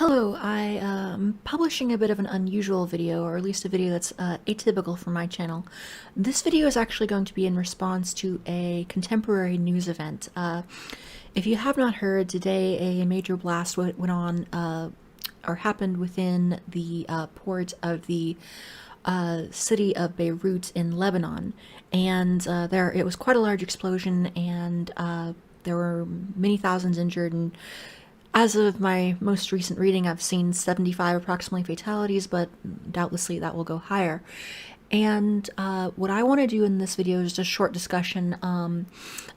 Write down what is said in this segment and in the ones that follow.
Hello, I am publishing a bit of an unusual video, or at least a video that's atypical for my channel. This video is actually going to be in response to a contemporary news event. If you have not heard, today a major blast went on, or happened within the port of the city of Beirut in Lebanon, and it was quite a large explosion, and there were many thousands injured, and as of my most recent reading, I've seen 75 approximately fatalities, but doubtlessly that will go higher. And what I want to do in this video is just a short discussion.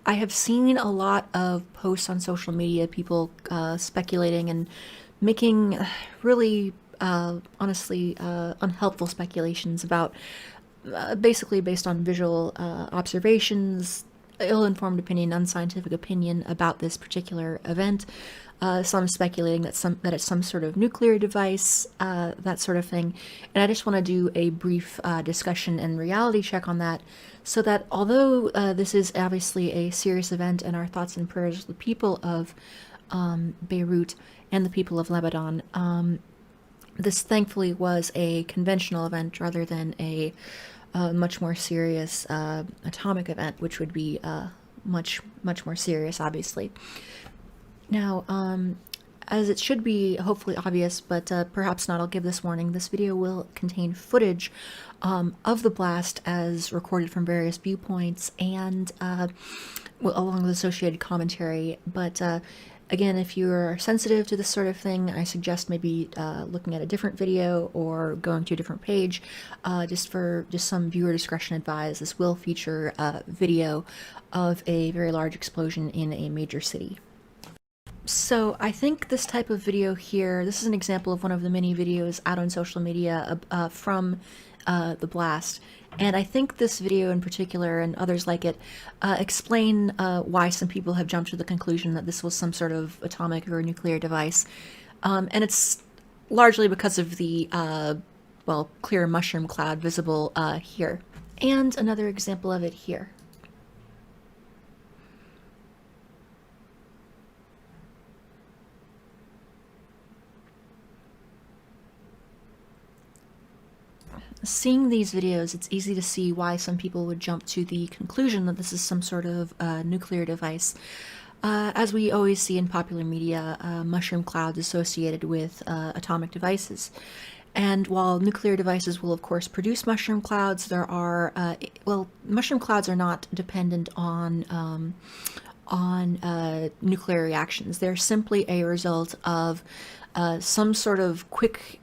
I have seen a lot of posts on social media, people speculating and making really, honestly, unhelpful speculations about basically based on visual observations, ill-informed opinion, unscientific opinion about this particular event. Some speculating that it's some sort of nuclear device, that sort of thing. And I just want to do a brief discussion and reality check on that, so that although this is obviously a serious event, and our thoughts and prayers with the people of Beirut and the people of Lebanon, this thankfully was a conventional event rather than a much more serious atomic event, which would be much more serious, obviously. Now, as it should be hopefully obvious, but perhaps not, I'll give this warning. This video will contain footage of the blast as recorded from various viewpoints, and along with associated commentary. But again, if you're sensitive to this sort of thing, I suggest maybe looking at a different video or going to a different page. Just some viewer discretion advised. This will feature a video of a very large explosion in a major city. So I think this type of video here, this is an example of one of the many videos out on social media from the blast. And I think this video in particular, and others like it, explain why some people have jumped to the conclusion that this was some sort of atomic or nuclear device. And it's largely because of the, clear mushroom cloud visible here. And another example of it here. Seeing these videos, it's easy to see why some people would jump to the conclusion that this is some sort of nuclear device. As we always see in popular media, mushroom clouds associated with atomic devices. And while nuclear devices will, of course, produce mushroom clouds, there are, mushroom clouds are not dependent on nuclear reactions. They're simply a result of some sort of quick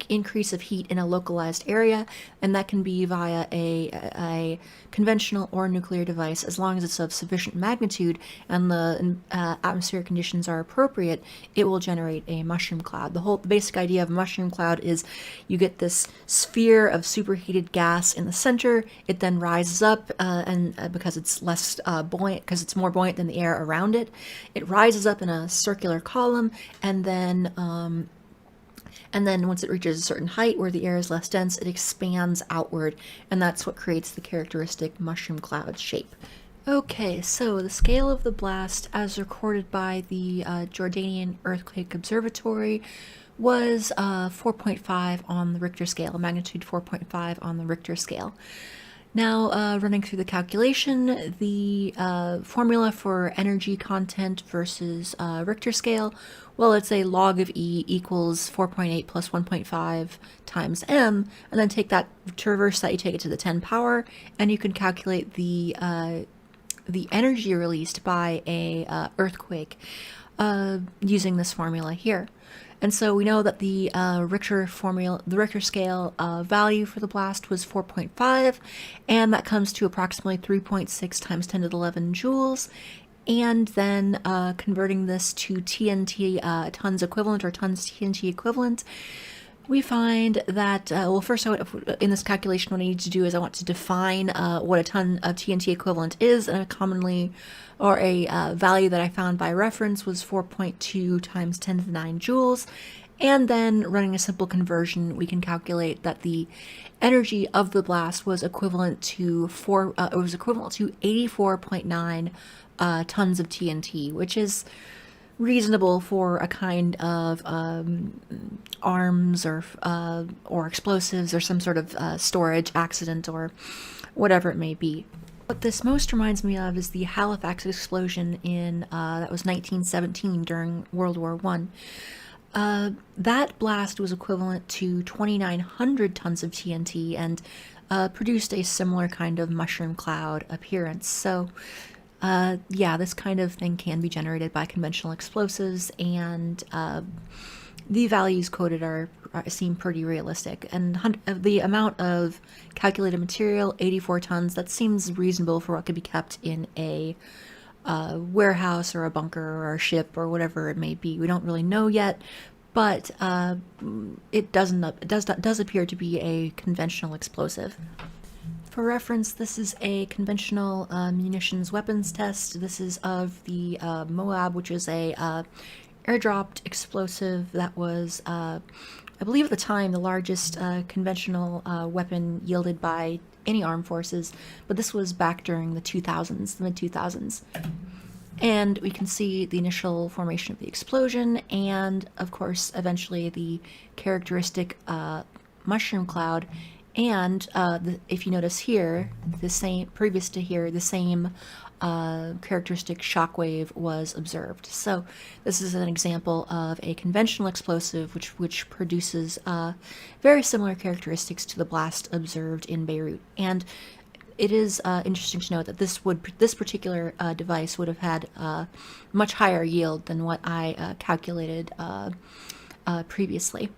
increase of heat in a localized area, and that can be via a conventional or nuclear device. As long as it's of sufficient magnitude and the atmospheric conditions are appropriate, it will generate a mushroom cloud. The basic idea of a mushroom cloud is you get this sphere of superheated gas in the center. It then rises up, and because it's less buoyant, because it's more buoyant than the air around it, it rises up in a circular column. And then once it reaches a certain height where the air is less dense, it expands outward, and that's what creates the characteristic mushroom cloud shape. Okay, so the scale of the blast, as recorded by the Jordanian Earthquake Observatory, was 4.5 on the Richter scale, magnitude 4.5 on the Richter scale. Now, running through the calculation, the formula for energy content versus Richter scale, well, it's a log of E equals 4.8 plus 1.5 times m, and then take that, to reverse that, you take it to the 10 power, and you can calculate the energy released by a earthquake using this formula here. And so we know that the Richter scale value for the blast was 4.5, and that comes to approximately 3.6 times 10 to the 11 joules. And then converting this to TNT tons equivalent, or tons TNT equivalent, we find that, first, in this calculation, what I need to do is I want to define what a ton of TNT equivalent is, and a value that I found by reference was 4.2 times 10 to the 9 joules. And then running a simple conversion, we can calculate that the energy of the blast was equivalent to 84.9 tons of TNT, which is reasonable for a kind of arms or explosives or some sort of storage accident or whatever it may be. What this most reminds me of is the Halifax explosion in that was 1917 during World War One. That blast was equivalent to 2,900 tons of TNT and produced a similar kind of mushroom cloud appearance. So, yeah, this kind of thing can be generated by conventional explosives, and the values quoted seem pretty realistic. And the amount of calculated material, 84 tons, that seems reasonable for what could be kept in a warehouse or a bunker or a ship or whatever it may be. We don't really know yet, but it does appear to be a conventional explosive. For reference, this is a conventional munitions weapons test. This is of the Moab, which is a airdropped explosive that was, I believe at the time, the largest conventional weapon yielded by any armed forces, but this was back during the 2000s, the mid-2000s. And we can see the initial formation of the explosion and, of course, eventually the characteristic mushroom cloud. And if you notice here, previous to here, the same characteristic shockwave was observed. So this is an example of a conventional explosive which produces very similar characteristics to the blast observed in Beirut. And it is interesting to note that this particular device would have had much higher yield than what I calculated previously.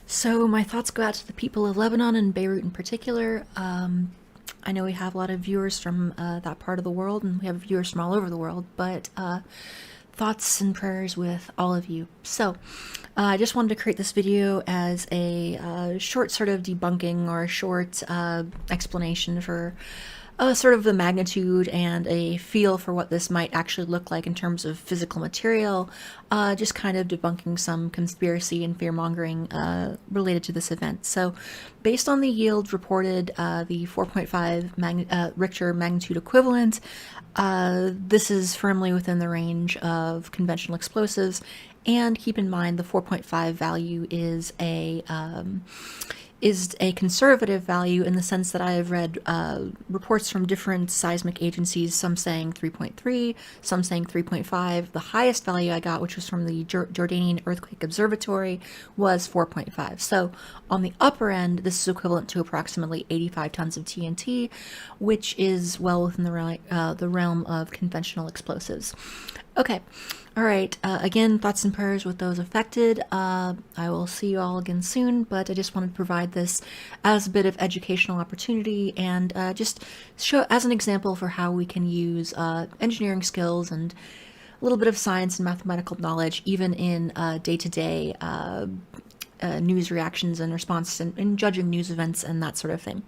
So my thoughts go out to the people of Lebanon and Beirut in particular. I know we have a lot of viewers from that part of the world, and we have viewers from all over the world, but thoughts and prayers with all of you. So I just wanted to create this video as a short sort of debunking or a short explanation for sort of the magnitude and a feel for what this might actually look like in terms of physical material, just kind of debunking some conspiracy and fear-mongering related to this event. So based on the yield reported, the 4.5 Richter magnitude equivalent, this is firmly within the range of conventional explosives, and keep in mind the 4.5 value is a conservative value in the sense that I have read reports from different seismic agencies, some saying 3.3, some saying 3.5. The highest value I got, which was from the Jordanian Earthquake Observatory, was 4.5. So on the upper end, this is equivalent to approximately 85 tons of TNT, which is well within the realm of conventional explosives. Okay, all right, again, thoughts and prayers with those affected. I will see you all again soon, but I just wanted to provide this as a bit of educational opportunity and just show as an example for how we can use engineering skills and a little bit of science and mathematical knowledge even in day-to-day news reactions and responses and judging news events and that sort of thing.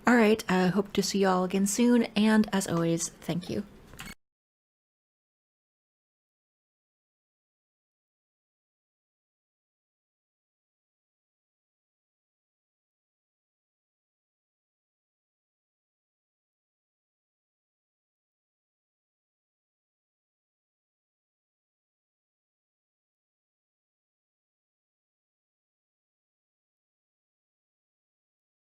All right, I hope to see you all again soon, and as always, thank you.